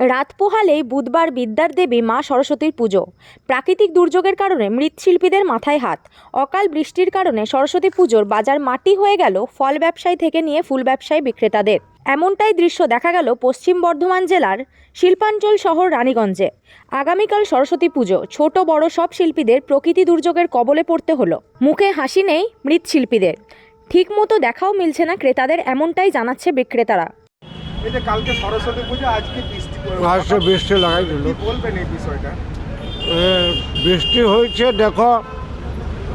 রাত পোহালেই বুধবার বিদ্যার দেবী মা সরস্বতীর পুজো। প্রাকৃতিক দুর্যোগের কারণে মৃৎশিল্পীদের মাথায় হাত। অকাল বৃষ্টির কারণে সরস্বতী পুজোর বাজার মাটি হয়ে গেল ফল ব্যবসায়ী থেকে নিয়ে ফুল ব্যবসায়ী বিক্রেতাদের। এমনটাই দৃশ্য দেখা গেল পশ্চিম বর্ধমান জেলার শিল্পাঞ্চল শহর রানীগঞ্জে। আগামীকাল সরস্বতী পুজো, ছোট বড় সব শিল্পীদের প্রকৃতি দুর্যোগের কবলে পড়তে হলো। মুখে হাসি নেই মৃৎশিল্পীদের, ঠিকমতো দেখাও মিলছে না ক্রেতাদের, এমনটাই জানাচ্ছে বিক্রেতারা। এই যে কালকে সরস্বতী পুজো, আজকে বৃষ্টি আজকে বৃষ্টি লাগাই দিল। কি বলবেন এই বিষয়টা? বৃষ্টি হয়েছে, দেখো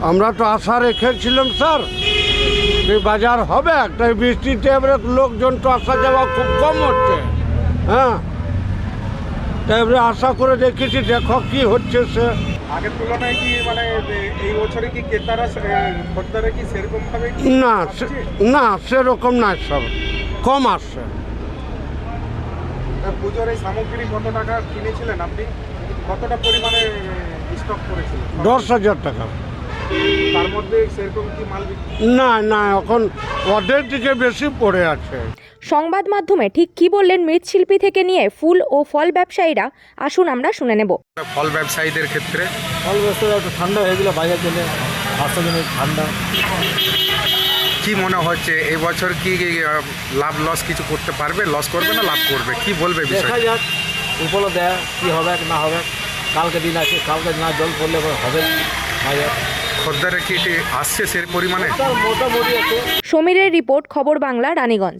আমরা তো আশা রেখেছিলাম স্যার এই বাজার হবে একটা, বৃষ্টিতে এবারে লোকজন তো আসা যাওয়া খুব কম হচ্ছে। হ্যাঁ, তাই এবারে আশা করে রেখেছি, দেখো কি হচ্ছে। সে আগের তুলনায় কি মানে এই বছরে কি ক্রেতারা খদ্দারা কি সেরকম ভাবে না না সেরকম না, সব কম আসছে। পুজোর এই সামগ্রী কত টাকা কিনেছিলেন আপনি? কতটা পরিমাণে স্টক করেছিলেন? 10,000 টাকা। তার মধ্যে সেরকম কি মাল বিক্রি? না না, এখন অর্ধেক দিকে বেশি পড়ে আছে। সংবাদ মাধ্যমে ঠিক কি বললেন মৃৎশিল্পী থেকে নিয়ে ফুল ও ফল ব্যবসায়ীরা, আসুন আমরা শুনে নেব। ফল ব্যবসায়ীদের ক্ষেত্রে ফল ব্যবসাটা একটু ঠান্ডা হয়ে গেলো, বাজার জন্য আসার জন্য ঠান্ডা। কি মনে হচ্ছে এই বছর কি লাভ লস কিছু করতে পারবে? লস করবে না লাভ করবে, কি বলবে দেখা বিষয়? যাক উপলও দেয় কী হবে না হবে। কালকে দিন আছে, কালকে না জল পড়লে হবে বাজার। খদ্দারে কি আসছে সে পরিমাণে? মোটামুটি আছে। সমীরের রিপোর্ট, খবর বাংলা, রানীগঞ্জ।